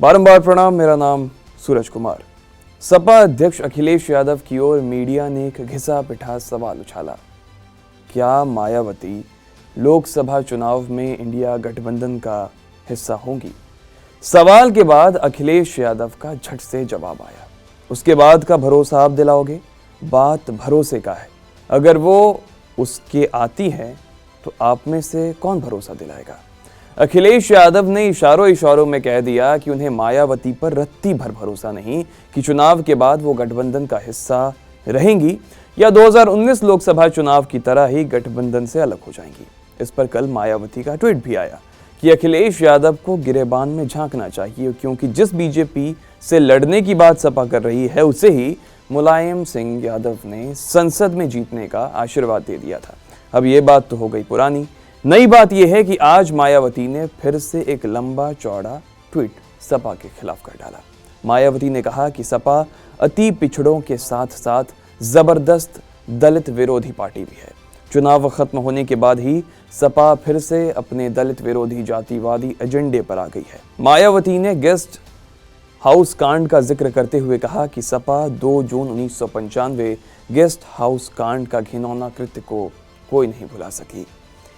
बारंबार प्रणाम। मेरा नाम सूरज कुमार। सपा अध्यक्ष अखिलेश यादव की ओर मीडिया ने एक घिसा पिटा सवाल उछाला। क्या मायावती लोकसभा चुनाव में इंडिया गठबंधन का हिस्सा होंगी? सवाल के बाद अखिलेश यादव का झट से जवाब आया। उसके बाद का भरोसा आप दिलाओगे? बात भरोसे का है। अगर वो उसके आती है तो आप में से कौन भरोसा दिलाएगा? अखिलेश यादव ने इशारों में कह दिया कि उन्हें मायावती पर रत्ती भर भरोसा नहीं कि चुनाव के बाद वो गठबंधन का हिस्सा रहेंगी या 2019 लोकसभा चुनाव की तरह ही गठबंधन से अलग हो जाएंगी। इस पर कल मायावती का ट्वीट भी आया कि अखिलेश यादव को गिरेबान में झांकना चाहिए, क्योंकि जिस बीजेपी से लड़ने की बात सपा कर रही है उसे ही मुलायम सिंह यादव ने संसद में जीतने का आशीर्वाद दे दिया था। अब ये बात तो हो गई पुरानी। नई बात यह है कि आज मायावती ने फिर से एक लंबा चौड़ा ट्वीट सपा के खिलाफ कर डाला। मायावती ने कहा कि सपा अति पिछड़ों के साथ साथ जबरदस्त दलित विरोधी पार्टी भी है। चुनाव खत्म होने के बाद ही सपा फिर से अपने दलित विरोधी जातिवादी एजेंडे पर आ गई है। मायावती ने गेस्ट हाउस कांड का जिक्र करते हुए कहा कि सपा 2 जून 1995 गेस्ट हाउस कांड का घिनौना कृत्य को कोई नहीं भुला सकी।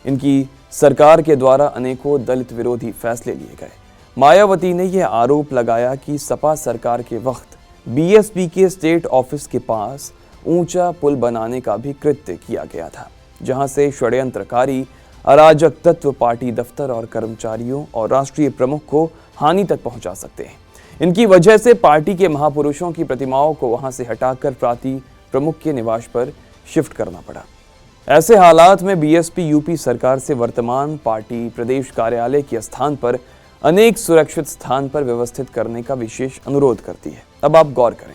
इनकी सरकार के द्वारा अनेकों दलित विरोधी फैसले लिए गए। मायावती ने यह आरोप लगाया कि सपा सरकार के वक्त बीएसपी के स्टेट ऑफिस के पास ऊंचा पुल बनाने का भी कृत्य किया गया था, जहां से षड्यंत्रकारी अराजक तत्व पार्टी दफ्तर और कर्मचारियों और राष्ट्रीय प्रमुख को हानि तक पहुंचा सकते हैं। इनकी वजह से पार्टी के महापुरुषों की प्रतिमाओं को वहां से हटाकर पार्टी प्रमुख के निवास पर शिफ्ट करना पड़ा। ऐसे हालात में बीएसपी यूपी सरकार से वर्तमान पार्टी प्रदेश कार्यालय के स्थान पर अनेक सुरक्षित स्थान पर व्यवस्थित करने का विशेष अनुरोध करती है। अब आप गौर करें,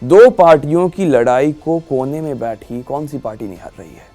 2 पार्टियों की लड़ाई को कोने में बैठी कौन सी पार्टी निहार रही है?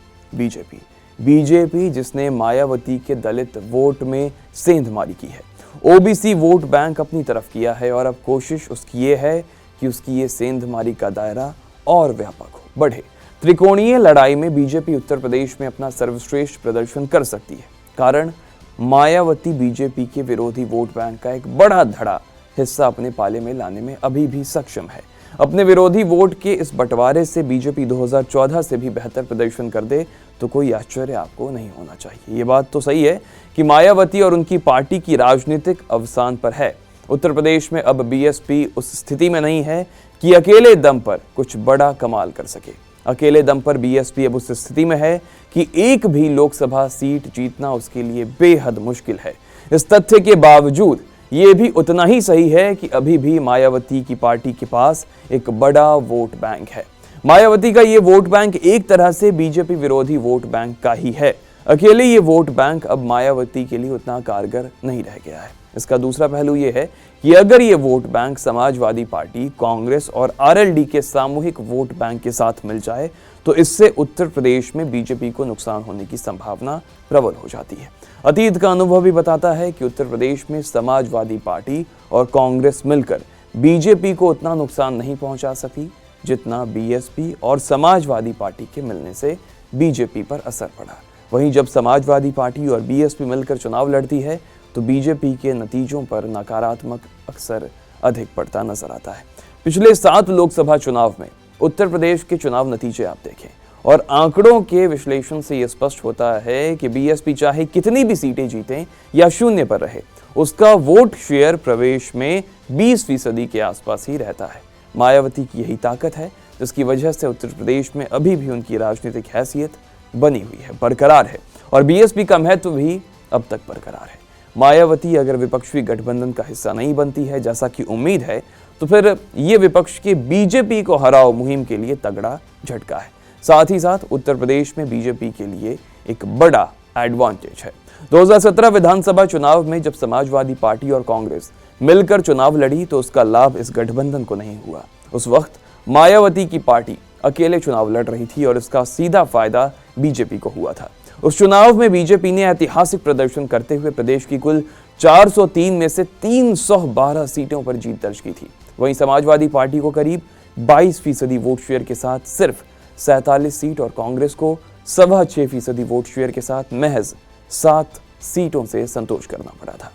बीजेपी जिसने मायावती के दलित वोट में सेंधमारी की है, ओबीसी वोट बैंक अपनी तरफ किया है और अब कोशिश उसकी ये है कि उसकी ये सेंधमारी का दायरा और व्यापक हो, बढ़े। त्रिकोणीय लड़ाई में बीजेपी उत्तर प्रदेश में अपना सर्वश्रेष्ठ प्रदर्शन कर सकती है, कारण मायावती बीजेपी के विरोधी वोट बैंक का एक बड़ा धड़ा हिस्सा अपने पाले में लाने में अभी भी सक्षम है। अपने विरोधी वोट के इस बंटवारे से बीजेपी 2014 से भी बेहतर प्रदर्शन कर दे तो कोई आश्चर्य आपको नहीं होना चाहिए। ये बात तो सही है कि मायावती और उनकी पार्टी की राजनीतिक अवसान पर है। उत्तर प्रदेश में अब बीएसपी उस स्थिति में नहीं है कि अकेले दम पर कुछ बड़ा कमाल कर सके। अकेले दम पर बीएसपी अब उस स्थिति में है कि एक भी लोकसभा सीट जीतना उसके लिए बेहद मुश्किल है। इस तथ्य के बावजूद ये भी उतना ही सही है कि अभी भी मायावती की पार्टी के पास एक बड़ा वोट बैंक है। मायावती का ये वोट बैंक एक तरह से बीजेपी विरोधी वोट बैंक का ही है। अकेले ये वोट बैंक अब मायावती के लिए उतना कारगर नहीं रह गया है। इसका दूसरा पहलू ये है कि अगर ये vote bank Samajwadi party, Congress और आरएलडी के सामूहिक वोट बैंक के साथ मिल जाए तो इससे उत्तर प्रदेश में बीजेपी को नुकसान होने की संभावना प्रबल हो जाती है। अतीत का अनुभव भी बताता है कि उत्तर प्रदेश में समाजवादी पार्टी और कांग्रेस मिलकर बीजेपी को उतना नुकसान नहीं पहुंचा सकी जितना बीएसपी और समाजवादी पार्टी के मिलने से बीजेपी पर असर पड़ा। वहीं जब समाजवादी पार्टी और बीएसपी मिलकर चुनाव लड़ती है तो बीजेपी के नतीजों पर नकारात्मक असर अधिक पड़ता नजर आता है। पिछले 7 लोकसभा चुनाव में उत्तर प्रदेश के चुनाव नतीजे आप देखें और आंकड़ों के विश्लेषण से यह स्पष्ट होता है कि बीएसपी चाहे कितनी भी सीटें जीतें या शून्य पर रहे, उसका वोट शेयर प्रवेश में 20% के आसपास ही रहता है। मायावती की यही ताकत है जिसकी वजह से उत्तर प्रदेश में अभी भी उनकी राजनीतिक हैसियत बनी हुई है, बरकरार है और बीएसपी का महत्व भी अब तक बरकरार है। मायावती अगर विपक्षी गठबंधन का हिस्सा नहीं बनती है जैसा कि उम्मीद है तो फिर ये विपक्ष के बीजेपी को हराओ मुहिम के लिए तगड़ा झटका है। साथ ही साथ उत्तर प्रदेश में बीजेपी के लिए एक बड़ा एडवांटेज है। 2017 विधानसभा चुनाव में जब समाजवादी पार्टी और कांग्रेस मिलकर चुनाव लड़ी तो उसका लाभ इस गठबंधन को नहीं हुआ। उस वक्त मायावती की पार्टी अकेले चुनाव लड़ रही थी और इसका सीधा फायदा बीजेपी को हुआ था। उस चुनाव में बीजेपी ने ऐतिहासिक प्रदर्शन करते हुए प्रदेश की कुल 403 में से 312 सीटों पर जीत दर्ज की थी। वहीं समाजवादी पार्टी को करीब 22% वोट शेयर के साथ सिर्फ 47 सीट और कांग्रेस को 6.25% वोट शेयर के साथ महज 7 सीटों से संतोष करना पड़ा था।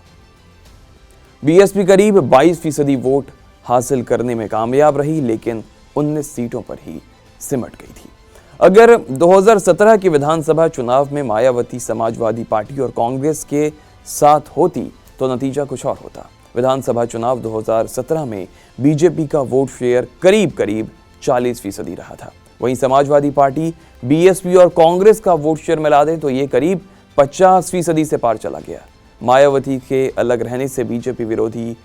बीएसपी करीब 22% वोट हासिल करने में कामयाब रही, लेकिन 19 सीटों पर ही सिमट गई थी। अगर 2017 के विधानसभा चुनाव में मायावती समाजवादी पार्टी और कांग्रेस के साथ होती तो नतीजा कुछ और होता। विधानसभा चुनाव 2017 में बीजेपी का वोट शेयर करीब 40% रहा था। वहीं समाजवादी पार्टी, बीएसपी और कांग्रेस का वोट शेयर मिला दें तो ये करीब 50% से पार चला गया। मायावती के अलग रहने से बीजेपी विरोधी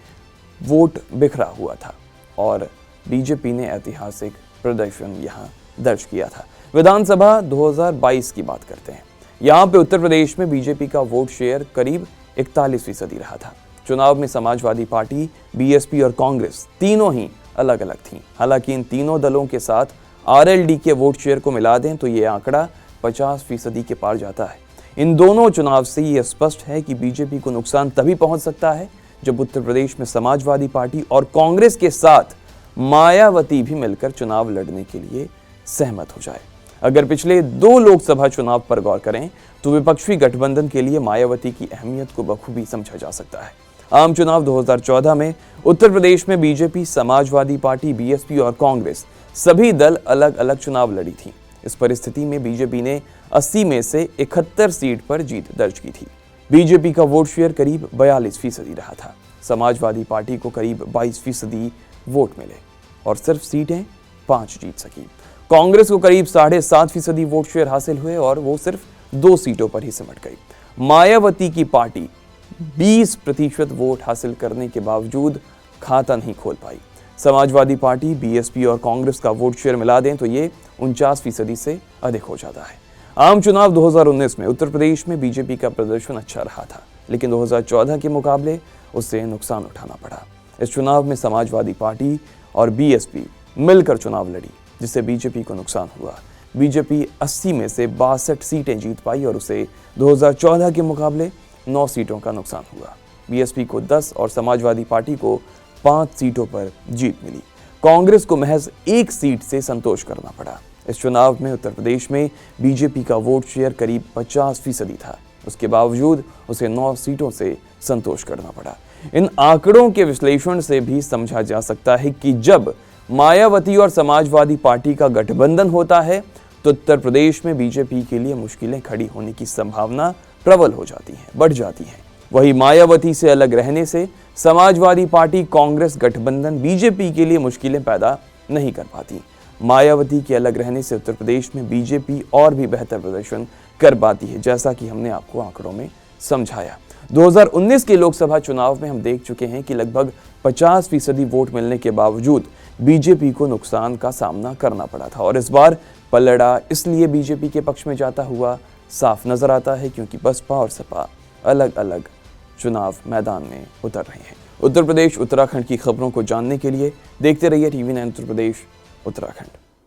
वोट बिखरा हुआ था और बीजेपी ने ऐतिहासिक प्रदर्शन यहां दर्ज किया था। विधानसभा 2022 की बात करते हैं। यहां पे उत्तर प्रदेश में बीजेपी का वोट शेयर करीब 41% रहा था। चुनाव में समाजवादी पार्टी, बीएसपी और कांग्रेस तीनों ही अलग अलग थीं। हालांकि इन तीनों दलों के साथ आरएलडी के वोट शेयर को मिला दें तो ये आंकड़ा 50% के पार जाता है। इन दोनों चुनाव से ये स्पष्ट है कि बीजेपी को नुकसान तभी पहुंच सकता है जब उत्तर प्रदेश में समाजवादी पार्टी और कांग्रेस के साथ मायावती भी मिलकर चुनाव लड़ने के लिए सहमत हो जाए। अगर पिछले 2 लोकसभा चुनाव पर गौर करें तो विपक्षी गठबंधन के लिए मायावती की अहमियत को बखूबी समझा जा सकता है। आम चुनाव 2014 में उत्तर प्रदेश में बीजेपी, समाजवादी पार्टी, बीएसपी और कांग्रेस सभी दल अलग अलग चुनाव लड़ी थी। इस परिस्थिति में बीजेपी ने 80 में से 71 सीट पर जीत दर्ज की थी। बीजेपी का वोट शेयर करीब 42% रहा था। समाजवादी पार्टी को करीब 22% वोट मिले और सिर्फ सीटें 5 जीत सकी। कांग्रेस को करीब 7.5% वोट शेयर हासिल हुए और वो सिर्फ 2 सीटों पर ही सिमट गई। मायावती की पार्टी 20% वोट हासिल करने के बावजूद खाता नहीं खोल पाई। समाजवादी पार्टी, बीएसपी और कांग्रेस का वोट शेयर मिला दें तो ये 49% से अधिक हो जाता है। आम चुनाव 2019 में उत्तर प्रदेश में बीजेपी का प्रदर्शन अच्छा रहा था, लेकिन 2014 के मुकाबले उससे नुकसान उठाना पड़ा। इस चुनाव में समाजवादी पार्टी और बीएसपी मिलकर चुनाव लड़ी, जिससे बीजेपी को नुकसान हुआ। बीजेपी 80 में से 62 सीटें जीत पाई और उसे 2014 के मुकाबले 9 सीटों का नुकसान हुआ। बीएसपी को 10 और समाजवादी पार्टी को 5 सीटों पर जीत मिली। कांग्रेस को महज 1 सीट से संतोष करना पड़ा। इस चुनाव में उत्तर प्रदेश में बीजेपी का वोट शेयर करीब 50% था। उसके बावजूद उसे 9 सीटों से संतोष करना पड़ा। इन आंकड़ों के विश्लेषण से भी समझा जा सकता है कि जब मायावती और समाजवादी पार्टी का गठबंधन होता है तो उत्तर प्रदेश में बीजेपी के लिए मुश्किलें खड़ी होने की संभावना प्रबल हो जाती है, बढ़ जाती है। वहीं मायावती से अलग रहने से समाजवादी पार्टी, कांग्रेस गठबंधन बीजेपी के लिए मुश्किलें पैदा नहीं कर पाती। मायावती के अलग रहने से उत्तर प्रदेश में बीजेपी और भी बेहतर प्रदर्शन कर पाती है, जैसा कि हमने आपको आंकड़ों में समझाया। 2019 के लोकसभा चुनाव में हम देख चुके हैं कि लगभग 50% वोट मिलने के बावजूद बीजेपी को नुकसान का सामना करना पड़ा था और इस बार पलड़ा इसलिए बीजेपी के पक्ष में जाता हुआ साफ नजर आता है क्योंकि बसपा और सपा अलग अलग चुनाव मैदान में उतर रहे हैं। उत्तर प्रदेश, उत्तराखंड की खबरों को जानने के लिए देखते रहिए TV9 उत्तर प्रदेश, उत्तराखंड।